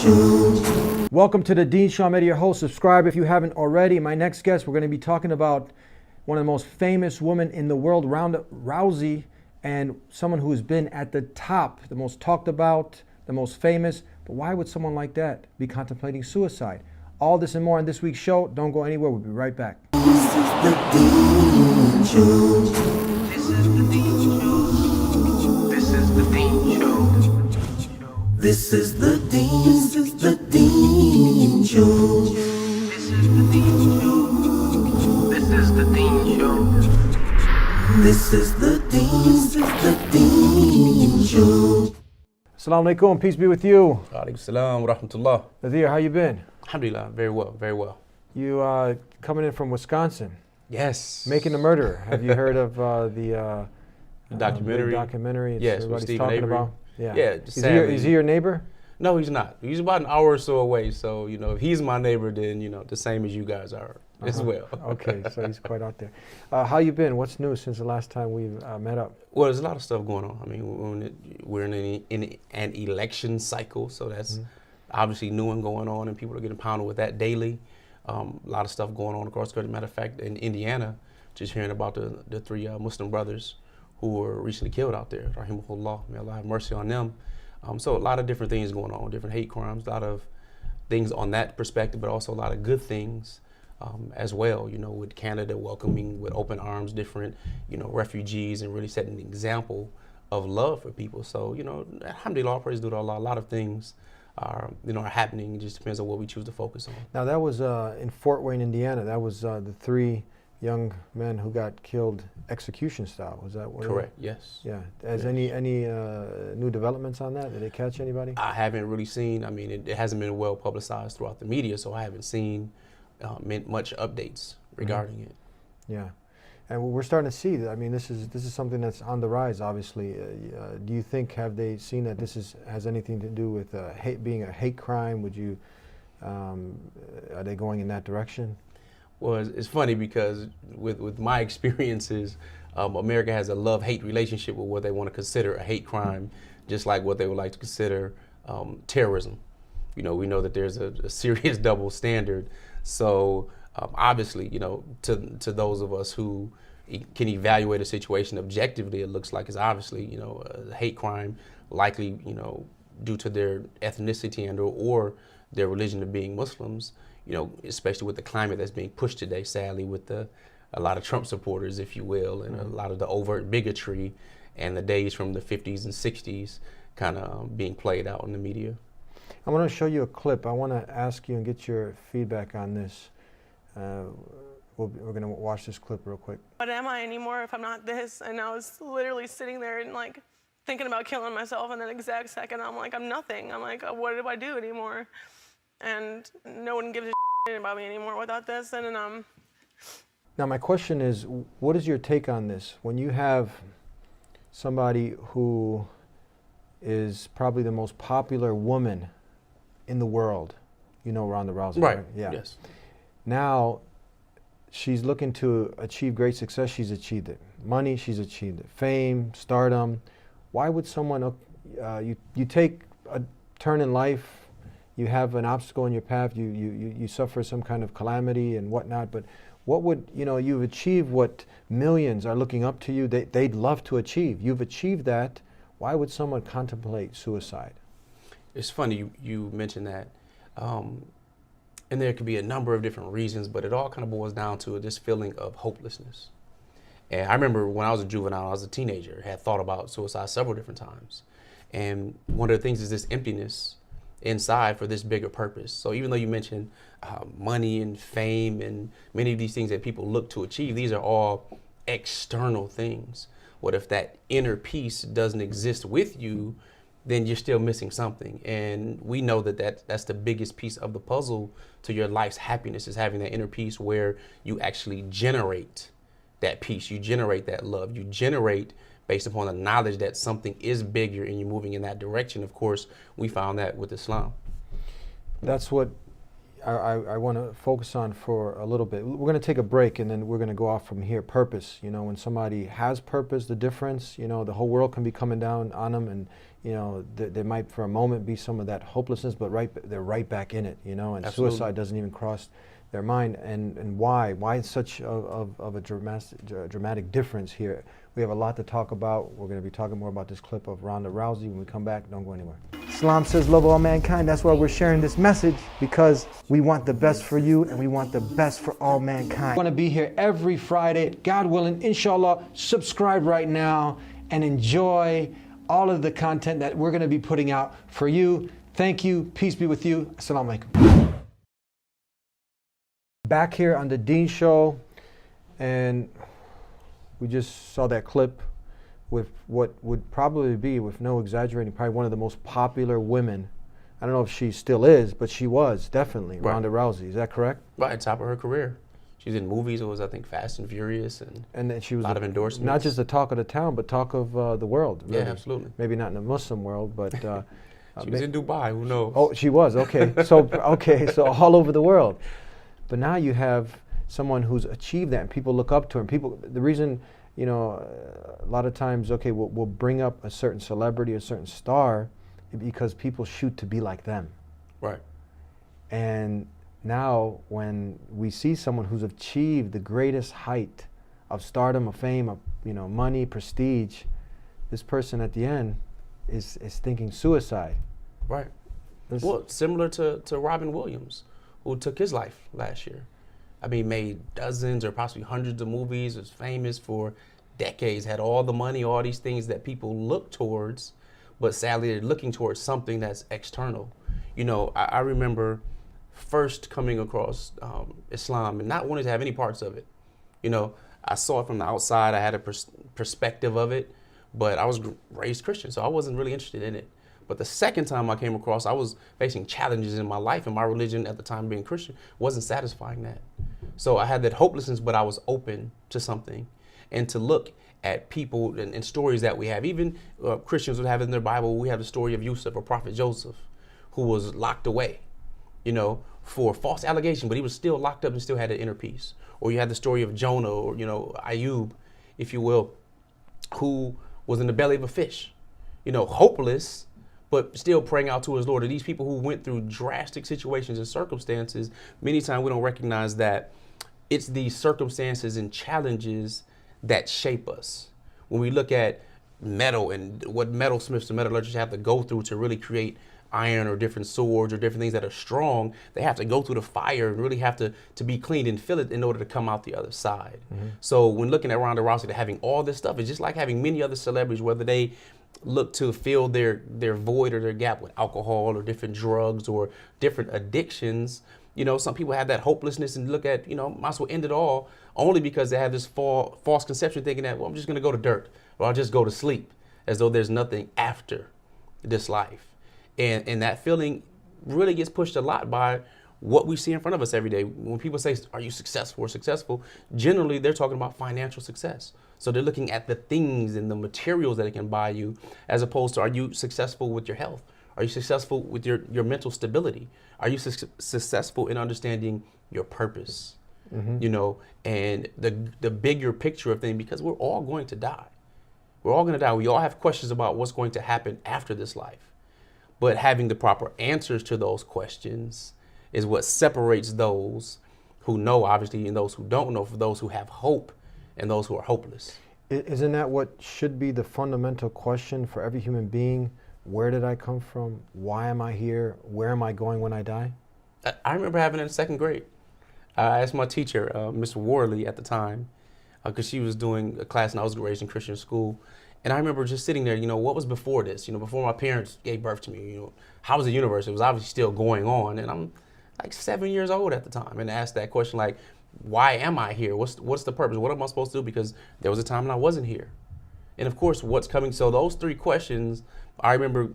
Welcome to the DEEN Show. I'm Eddie, your host. Subscribe if you haven't already. My next guest, we're going to be talking about one of the most famous women in the world, Ronda Rousey, and someone who's been at the top, the most talked about, the most famous. But why would someone like that be contemplating suicide? All this and more on this week's show. Don't go anywhere. We'll be right back. This is the DEEN Show. This is the DEEN Show. This is the DEEN Show. This is the DEEN Show. This is the DEEN Show. This is the DEEN Show. This is the DEEN Show. Assalamu alaikum. Peace be with you. Alaikum salam wa rahmatullah. Nazir, how you been? Alhamdulillah, very well, very well. You coming in from Wisconsin, Yes. making a murderer. Have you heard of the documentary? Documentary. Yes, with everybody's Stephen talking Avery. about. Yeah. Yeah, Is he your neighbor? No, he's not. He's about an hour or so away. So, if he's my neighbor, then, the same as you guys are as well. Okay, so he's quite out there. How you been? What's new since the last time we've met up? Well, there's a lot of stuff going on. I mean, we're in an election cycle, so that's obviously new and going on, and people are getting pounded with that daily. A lot of stuff going on across the country. Matter of fact, in Indiana, just hearing about the three Muslim brothers who were recently killed out there. Rahimahullah, may Allah have mercy on them. So a lot of different things going on, different hate crimes, a lot of things on that perspective, but also a lot of good things as well, with Canada welcoming with open arms different, refugees and really setting an example of love for people. So, alhamdulillah, praise to Allah, a lot of things are happening. It just depends on what we choose to focus on. Now that was in Fort Wayne, Indiana. That was the three young men who got killed execution style. Was that what? Correct. Yes. Yeah. Has Yes. any new developments on that? Did they catch anybody? I haven't really seen. I mean, it hasn't been well publicized throughout the media, so I haven't seen much updates regarding it. Yeah. And we're starting to see that. I mean, this is something that's on the rise. Obviously, do you think have they seen that this has anything to do with being a hate crime? Would you? Are they going in that direction? Well, it's funny because with my experiences, America has a love-hate relationship with what they want to consider a hate crime, just like what they would like to consider terrorism. We know that there's a serious double standard. So obviously, to those of us who can evaluate a situation objectively, it looks like it's obviously, a hate crime, likely, due to their ethnicity and or their religion of being Muslims. Especially with the climate that's being pushed today, sadly, with a lot of Trump supporters, if you will, and a lot of the overt bigotry and the days from the 50s and 60s kind of being played out in the media. I want to show you a clip. I want to ask you and get your feedback on this. We're going to watch this clip real quick. What am I anymore if I'm not this? And I was literally sitting there and thinking about killing myself, and that exact second I'm like, I'm nothing. I'm like, what do I do anymore? And no one gives a shit about me anymore without this. And Now my question is, what is your take on this? When you have somebody who is probably the most popular woman in the world, Ronda Rousey, right? Yeah. Yes. Now she's looking to achieve great success. She's achieved it. Money, she's achieved it. Fame, stardom. Why would someone, you take a turn in life, you have an obstacle in your path, you suffer some kind of calamity and whatnot, but what would, you've achieved what millions are looking up to you, they'd love to achieve. You've achieved that. Why would someone contemplate suicide? It's funny you mentioned that. And there could be a number of different reasons, but it all kind of boils down to this feeling of hopelessness. And I remember when I was a juvenile, I was a teenager, had thought about suicide several different times. And one of the things is this emptiness inside for this bigger purpose. So even though you mentioned money and fame and many of these things that people look to achieve, these are all external things. What if that inner peace doesn't exist with you, then you're still missing something. And we know that's the biggest piece of the puzzle to your life's happiness, is having that inner peace where you actually generate that peace, you generate that love, you generate based upon the knowledge that something is bigger and you're moving in that direction. Of course, we found that with Islam. That's what I want to focus on for a little bit. We're going to take a break and then we're going to go off from here. Purpose, you know, when somebody has purpose, the difference, you know, the whole world can be coming down on them, and you know, there might for a moment be some of that hopelessness, but they're right back in it, you know, and Absolutely. suicide doesn't even cross their mind. And why it's such of a dramatic difference here. We have a lot to talk about. We're going to be talking more about this clip of Ronda Rousey when we come back. Don't go anywhere. Islam says love all mankind. That's why we're sharing this message, because we want the best for you and we want the best for all mankind. I want to be here every Friday, God willing, inshallah. Subscribe right now and enjoy all of the content that we're going to be putting out for you. Thank you. Peace be with you. Assalamu alaikum. Back here on the DEEN Show, and we just saw that clip with what would probably be, with no exaggerating, probably one of the most popular women. I don't know if she still is, but she was definitely Right. Ronda Rousey. Is that correct? Right, top of her career. She's in movies. It was, I think, Fast and Furious, and then she was a lot of endorsements. Not just the talk of the town, but talk of the world. Really. Yeah, absolutely. Maybe not in the Muslim world, but She was in Dubai. Who knows? oh, she was. Okay, so all over the world. But now you have someone who's achieved that, and people look up to her. And people, the reason, you know, a lot of times, okay, we'll bring up a certain celebrity, a certain star, because people shoot to be like them. Right. And now when we see someone who's achieved the greatest height of stardom, of fame, of, you know, money, prestige, this person at the end is thinking suicide. Right. This- Well, similar to Robin Williams, who took his life last year. I mean, made dozens or possibly hundreds of movies, was famous for decades, had all the money, all these things that people look towards, but sadly they're looking towards something that's external. You know, I remember first coming across Islam and not wanting to have any parts of it. You know, I saw it from the outside, I had a perspective of it, but I was raised Christian, so I wasn't really interested in it. But the second time I came across, I was facing challenges in my life, and my religion at the time, being Christian, wasn't satisfying that. So I had that hopelessness, but I was open to something, and to look at people and stories that we have. Even Christians would have in their Bible, we have the story of Yusuf, or Prophet Joseph, who was locked away, you know, for false allegation, but he was still locked up and still had an inner peace. Or you had the story of Jonah, or, you know, Ayub, if you will, who was in the belly of a fish, you know, hopeless, but still praying out to his Lord. And these people who went through drastic situations and circumstances, many times we don't recognize that it's these circumstances and challenges that shape us. When we look at metal and what metalsmiths and metallurgists have to go through to really create iron or different swords or different things that are strong, they have to go through the fire and really have to be cleaned and fill it in order to come out the other side. Mm-hmm. So when looking at Ronda Rousey, having all this stuff, it's just like having many other celebrities, whether they look to fill their void or their gap with alcohol or different drugs or different addictions. You know, some people have that hopelessness and look at, you know, might as well end it all, only because they have this false conception thinking that, well, I'm just going to go to dirt, or I'll just go to sleep, as though there's nothing after this life. And that feeling really gets pushed a lot by what we see in front of us every day. When people say, are you successful or successful? Generally, they're talking about financial success. So they're looking at the things and the materials that it can buy you, as opposed to, are you successful with your health? Are you successful with your mental stability? Are you successful in understanding your purpose? Mm-hmm. You know, and the bigger picture of things, because we're all going to die. We're all going to die. We all have questions about what's going to happen after this life. But having the proper answers to those questions is what separates those who know, obviously, and those who don't know, for those who have hope and those who are hopeless. Isn't that what should be the fundamental question for every human being? Where did I come from? Why am I here? Where am I going when I die? I remember having it in second grade. I asked my teacher, Miss Worley at the time, because she was doing a class and I was raised in Christian school. And I remember just sitting there, you know, what was before this? You know, before my parents gave birth to me, you know, how was the universe? It was obviously still going on. And I'm like 7 years old at the time, and asked that question, like, why am I here? What's the purpose? What am I supposed to do? Because there was a time when I wasn't here. And of course, what's coming? So those three questions, I remember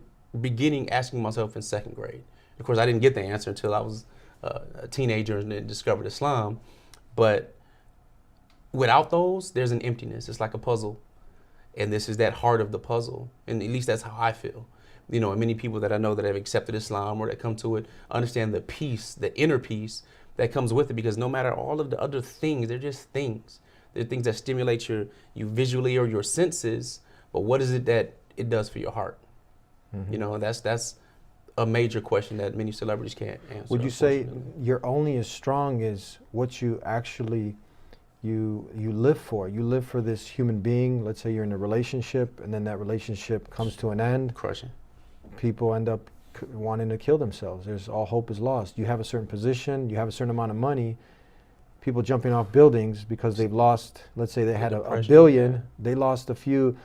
asking myself in second grade. Of course, I didn't get the answer until I was a teenager and then discovered Islam. But without those, there's an emptiness. It's like a puzzle. And this is that heart of the puzzle. And at least that's how I feel. you know, and many people that I know that have accepted Islam or that come to it understand the peace, the inner peace that comes with it, because no matter all of the other things, they're just things. They're things that stimulate you visually or your senses, but what is it that it does for your heart? You know, that's a major question that many celebrities can't answer. Would you say you're only as strong as what you actually you live for? You live for this human being. Let's say you're in a relationship, and then that relationship comes to an end. Crushing. People end up wanting to kill themselves. There's all hope is lost. You have a certain position, you have a certain amount of money. People jumping off buildings because they've lost, let's say they had a billion, they lost a few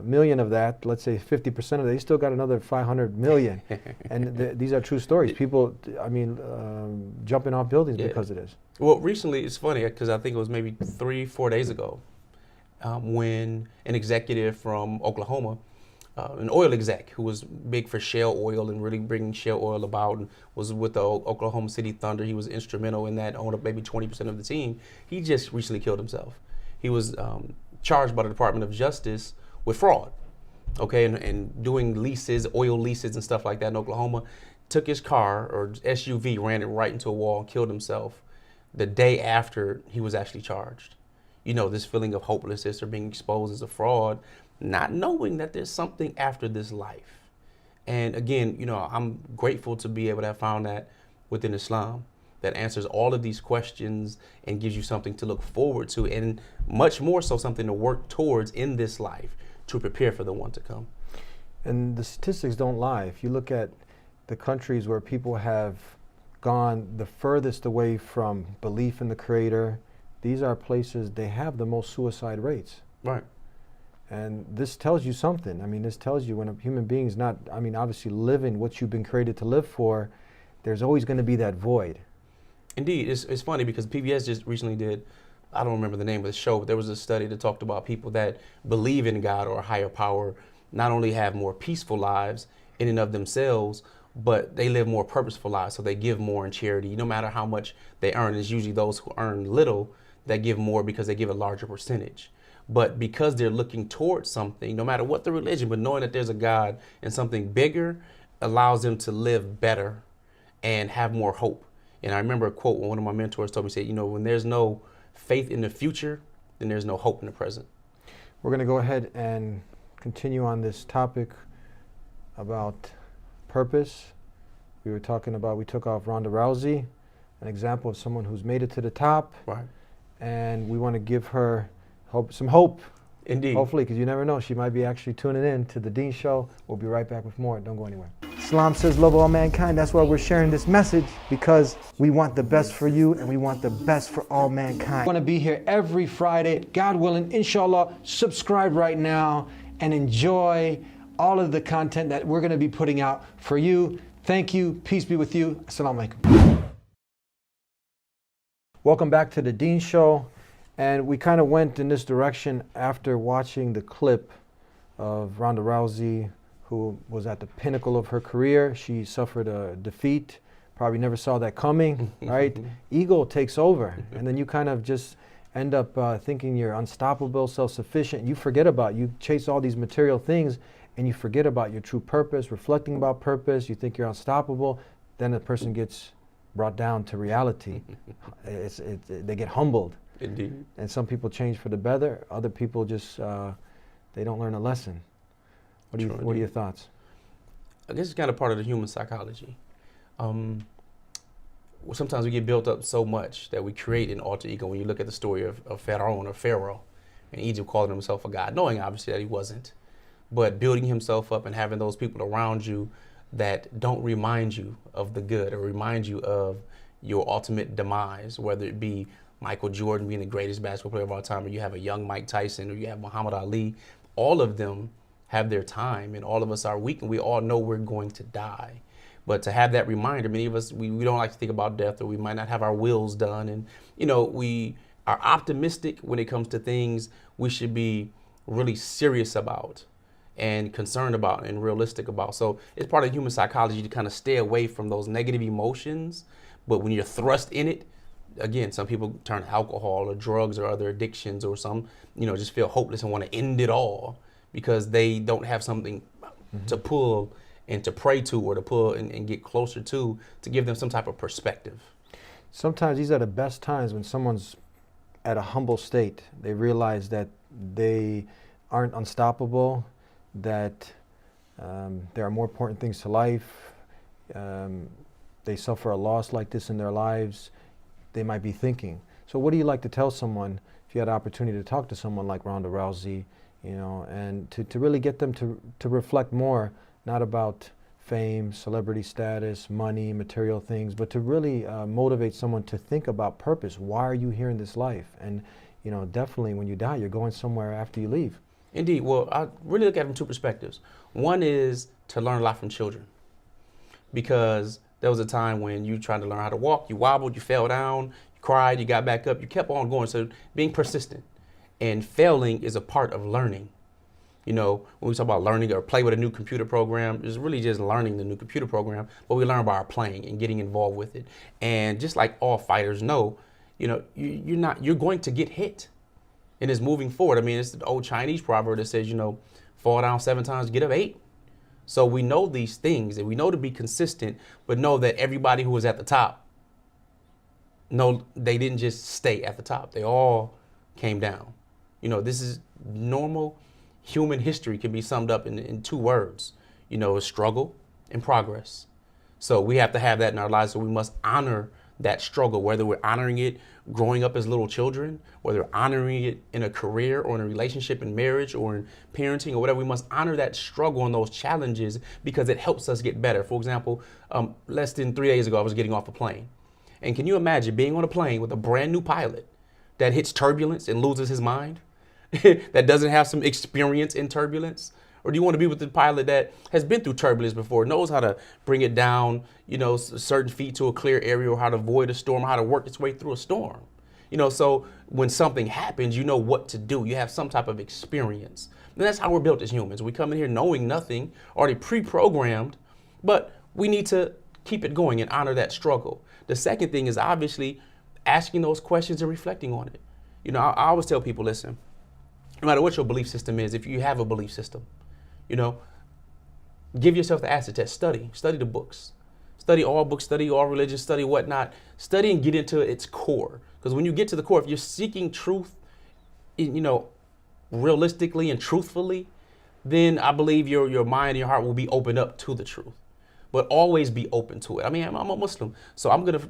million of that, let's say 50% of it, they still got another 500 million. And these are true stories. People, I mean, jumping off buildings because of this. Well, recently, it's funny because I think it was maybe 3-4 days ago when an executive from Oklahoma, an oil exec who was big for shale oil and really bringing shale oil about, and was with the Oklahoma City Thunder. He was instrumental in that, owned up maybe 20% of the team. He just recently killed himself. He was charged by the Department of Justice with fraud, okay, and doing leases, oil leases and stuff like that in Oklahoma. Took his car or SUV, ran it right into a wall and killed himself the day after he was actually charged. You know, this feeling of hopelessness or being exposed as a fraud, not knowing that there's something after this life. And again, you know, I'm grateful to be able to have found that within Islam that answers all of these questions and gives you something to look forward to, and much more so something to work towards in this life to prepare for the one to come. And the statistics don't lie. If you look at the countries where people have gone the furthest away from belief in the Creator, these are places they have the most suicide rates. Right. And this tells you something. I mean, this tells you when a human being's not, I mean, obviously living what you've been created to live for, there's always going to be that void. Indeed. It's funny because PBS just recently did, I don't remember the name of the show, but there was a study that talked about people that believe in God or a higher power not only have more peaceful lives in and of themselves, but they live more purposeful lives. So they give more in charity. No matter how much they earn, it's usually those who earn little that give more because they give a larger percentage. But because they're looking towards something, no matter what the religion, but knowing that there's a God and something bigger allows them to live better and have more hope. And I remember a quote when one of my mentors told me, said, you know, when there's no faith in the future, then there's no hope in the present. We're going to go ahead and continue on this topic about purpose. We took off Ronda Rousey, an example of someone who's made it to the top. Right. And we want to give her some hope. Indeed. Hopefully, because you never know, she might be actually tuning in to the DEEN Show. We'll be right back with more. Don't go anywhere. Islam says love all mankind. That's why we're sharing this message, because we want the best for you and we want the best for all mankind. I want to be here every Friday. God willing, inshallah, subscribe right now and enjoy all of the content that we're going to be putting out for you. Thank you. Peace be with you. Assalamu alaikum. Welcome back to the DEEN Show. And we kind of went in this direction after watching the clip of Ronda Rousey, who was at the pinnacle of her career. She suffered a defeat, probably never saw that coming, right? Ego takes over, and then you kind of just end up thinking you're unstoppable, self-sufficient. You chase all these material things, and you forget about your true purpose, reflecting about purpose. You think you're unstoppable, then the person gets brought down to reality. They get humbled. Indeed. And some people change for the better. Other people just, they don't learn a lesson. What are your thoughts? I guess it's kind of part of the human psychology. Sometimes we get built up so much that we create an alter ego. When you look at the story of Pharaoh in Egypt, calling himself a god, knowing obviously that he wasn't, but building himself up and having those people around you that don't remind you of the good or remind you of your ultimate demise, whether it be Michael Jordan being the greatest basketball player of all time, or you have a young Mike Tyson, or you have Muhammad Ali. All of them have their time, and all of us are weak, and we all know we're going to die. But to have that reminder, many of us, we don't like to think about death, or we might not have our wills done. And, you know, we are optimistic when it comes to things we should be really serious about and concerned about and realistic about. So it's part of human psychology to kind of stay away from those negative emotions. But when you're thrust in it, again, some people turn to alcohol or drugs or other addictions, or some, you know, just feel hopeless and want to end it all because they don't have something to pull and to pray to, or to pull and get closer to give them some type of perspective. Sometimes these are the best times when someone's at a humble state. They realize that they aren't unstoppable, that there are more important things to life. They suffer a loss like this in their lives. They might be thinking. So what do you like to tell someone if you had the opportunity to talk to someone like Ronda Rousey, you know, and to really get them to reflect more, not about fame, celebrity status, money, material things, but to really motivate someone to think about purpose. Why are you here in this life? And, you know, definitely when you die, you're going somewhere after you leave. Indeed. Well, I really look at it from two perspectives. One is to learn a lot from children, because there was a time when you tried to learn how to walk, you wobbled, you fell down, you cried, you got back up, you kept on going. So being persistent and failing is a part of learning. You know, when we talk about learning or play with a new computer program, it's really just learning the new computer program, but we learn by our playing and getting involved with it. And just like all fighters know, you know, you're going to get hit. And it's moving forward. I mean, it's the old Chinese proverb that says, you know, fall down 7 times, get up 8. So we know these things, and we know to be consistent, but know that everybody who was at the top, no, they didn't just stay at the top. They all came down. You know, this is normal human history, can be summed up in 2 words, you know, struggle and progress. So we have to have that in our lives. So we must honor that struggle, whether we're honoring it growing up as little children, whether we're honoring it in a career or in a relationship, in marriage or in parenting or whatever. We must honor that struggle and those challenges, because it helps us get better. For example, less than 3 days ago, I was getting off a plane. And can you imagine being on a plane with a brand new pilot that hits turbulence and loses his mind, that doesn't have some experience in turbulence? Or do you want to be with the pilot that has been through turbulence before, knows how to bring it down, you know, certain feet to a clear area, or how to avoid a storm, how to work its way through a storm? You know, so when something happens, you know what to do. You have some type of experience. And that's how we're built as humans. We come in here knowing nothing, already pre-programmed, but we need to keep it going and honor that struggle. The second thing is obviously asking those questions and reflecting on it. You know, I always tell people, listen, no matter what your belief system is, if you have a belief system, you know, give yourself the acid test. Study the books, study all religions, study whatnot, study and get into its core. Because when you get to the core, if you're seeking truth, you know, realistically and truthfully, then I believe your mind and your heart will be opened up to the truth. But always be open to it. I mean, I'm a Muslim, so I'm going to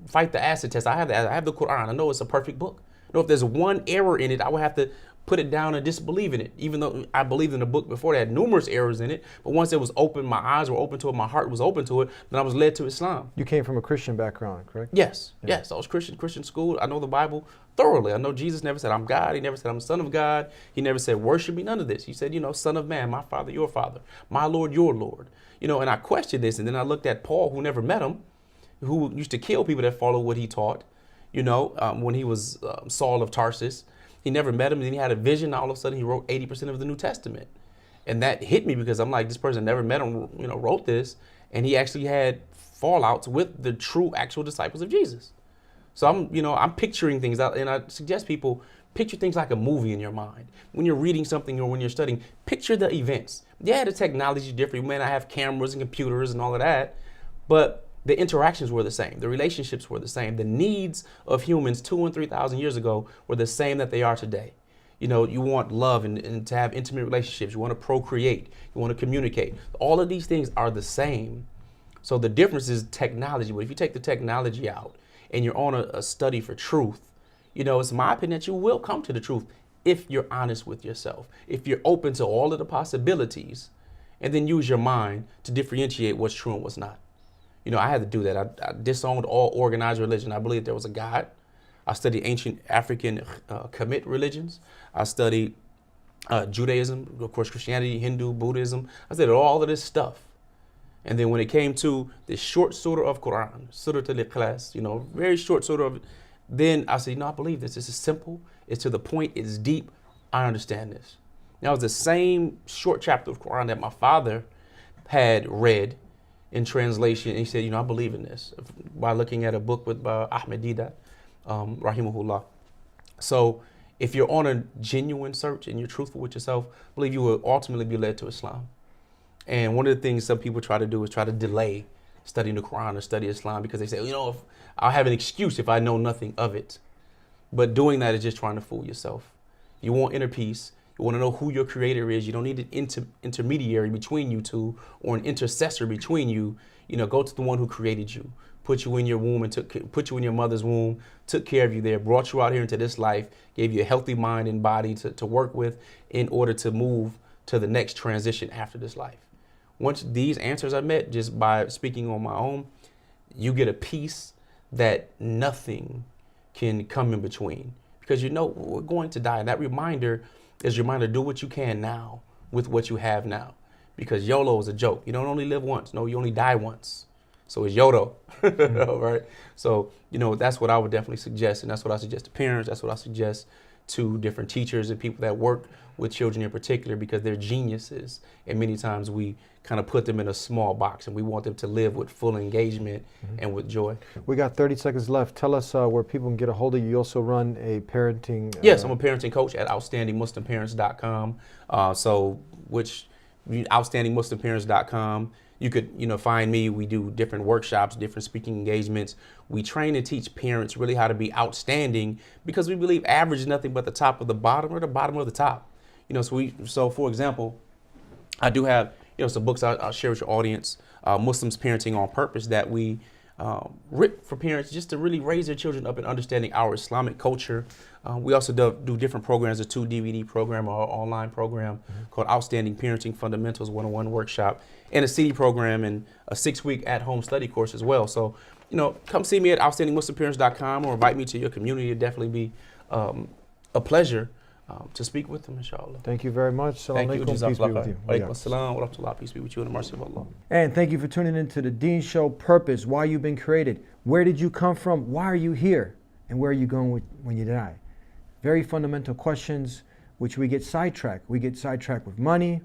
fight the acid test. I have the Quran. I know it's a perfect book. I know if there's one error in it, I would have to put it down and disbelieve in it, even though I believed in the book before that had numerous errors in it. But once it was open, my eyes were open to it, my heart was open to it, then I was led to Islam. You came from a Christian background, correct? Yes, yeah. Yes. I was Christian school. I know the Bible thoroughly. I know Jesus never said I'm God. He never said I'm the Son of God. He never said worship me, none of this. He said, you know, Son of Man, my Father, your Father, my Lord, your Lord. You know, and I questioned this, and then I looked at Paul, who never met him, who used to kill people that followed what he taught, you know, when he was Saul of Tarsus. He never met him, and then he had a vision. All of a sudden, he wrote 80% of the New Testament. And that hit me, because I'm like, this person never met him, you know, wrote this, and he actually had fallouts with the true actual disciples of Jesus. So I'm picturing things out, and I suggest people picture things like a movie in your mind. When you're reading something or when you're studying, picture the events. Yeah, the technology is different. You may not have cameras and computers and all of that, but the interactions were the same. The relationships were the same. The needs of humans 2,000 and 3,000 years ago were the same that they are today. You know, you want love and to have intimate relationships. You want to procreate. You want to communicate. All of these things are the same. So the difference is technology. But if you take the technology out and you're on a study for truth, you know, it's my opinion that you will come to the truth if you're honest with yourself, if you're open to all of the possibilities, and then use your mind to differentiate what's true and what's not. You know, I had to do that. I disowned all organized religion. I believed there was a God. I studied ancient African Kemet religions. I studied Judaism, of course, Christianity, Hindu, Buddhism. I studied all of this stuff. And then when it came to this short surah of Quran, Surah Al-Ikhlas, you know, very short surah of it, then I said, no, I believe this. This is simple. It's to the point. It's deep. I understand this. That was the same short chapter of Quran that my father had read in translation. And he said, you know, I believe in this by looking at a book by Ahmed Didat, rahimahullah. So if you're on a genuine search and you're truthful with yourself, I believe you will ultimately be led to Islam. And one of the things some people try to do is try to delay studying the Quran or study Islam because they say, if I'll have an excuse if I know nothing of it. But doing that is just trying to fool yourself. You want inner peace. You want to know who your creator is. You don't need an intermediary between you two or an intercessor between you. Go to the one who created you, put you in your womb and put you in your mother's womb, took care of you there, brought you out here into this life, gave you a healthy mind and body to work with in order to move to the next transition after this life. Once these answers are met, just by speaking on my own, you get a peace that nothing can come in between, because we're going to die. And that reminder is your reminder, do what you can now with what you have now, because YOLO is a joke. You don't only live once. No, you only die once. So it's YOLO, right? So, that's what I would definitely suggest. And that's what I suggest to parents. That's what I suggest to different teachers and people that work with children in particular, because they're geniuses. And many times we kind of put them in a small box, and we want them to live with full engagement and with joy. We got 30 seconds left. Tell us where people can get a hold of you. You also run a parenting... Yes, I'm a parenting coach at outstandingmuslimparents.com. Outstandingmuslimparents.com. You could, find me. We do different workshops, different speaking engagements. We train and teach parents really how to be outstanding, because we believe average is nothing but the top of the bottom or the bottom of the top. So for example, I do have, some books I'll share with your audience, Muslims Parenting on Purpose, that we written for parents just to really raise their children up in understanding our Islamic culture. We also do different programs, a 2 DVD program or online program called Outstanding Parenting Fundamentals 101 Workshop, and a CD program and a 6-week at-home study course as well. So, come see me at outstandingmuslimparents.com or invite me to your community. It'd definitely be a pleasure to speak with them, inshallah. Thank you very much. Salam Thank you. alaikum. Peace be with you. Wa alaikum assalam wa rahmatullah. Peace be with you in the mercy of Allah. And thank you for tuning into the DEEN Show. Purpose, why you've been created. Where did you come from? Why are you here? And where are you going when you die? Very fundamental questions, which we get sidetracked. We get sidetracked with money,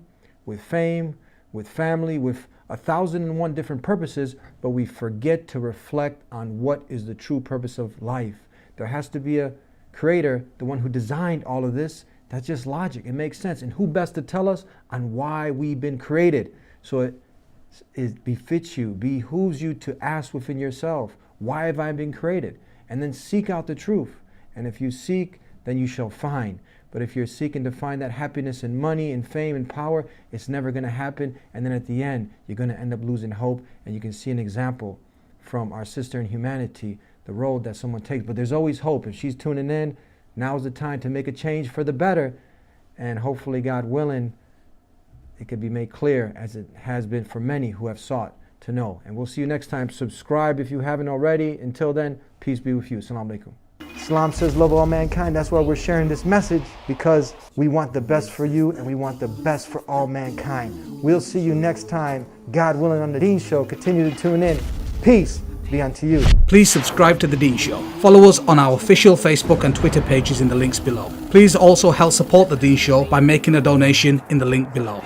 with fame, with family, with 1,001 different purposes, but we forget to reflect on what is the true purpose of life. There has to be a creator, the one who designed all of this. That's just logic. It makes sense. And who best to tell us on why we've been created? So it befits you, behooves you to ask within yourself, why have I been created? And then seek out the truth. And if you seek, then you shall find. But if you're seeking to find that happiness in money and fame and power, it's never going to happen. And then at the end, you're going to end up losing hope. And you can see an example from our sister in humanity, the road that someone takes. But there's always hope. If she's tuning in, now's the time to make a change for the better. And hopefully, God willing, it can be made clear, as it has been for many who have sought to know. And we'll see you next time. Subscribe if you haven't already. Until then, peace be with you. Assalamu alaikum. Islam says love all mankind. That's why we're sharing this message, because we want the best for you and we want the best for all mankind. We'll see you next time, God willing, on the DEEN Show. Continue to tune in. Peace be unto you. Please subscribe to The DEEN Show. Follow us on our official Facebook and Twitter pages in the links below. Please also help support The DEEN Show by making a donation in the link below.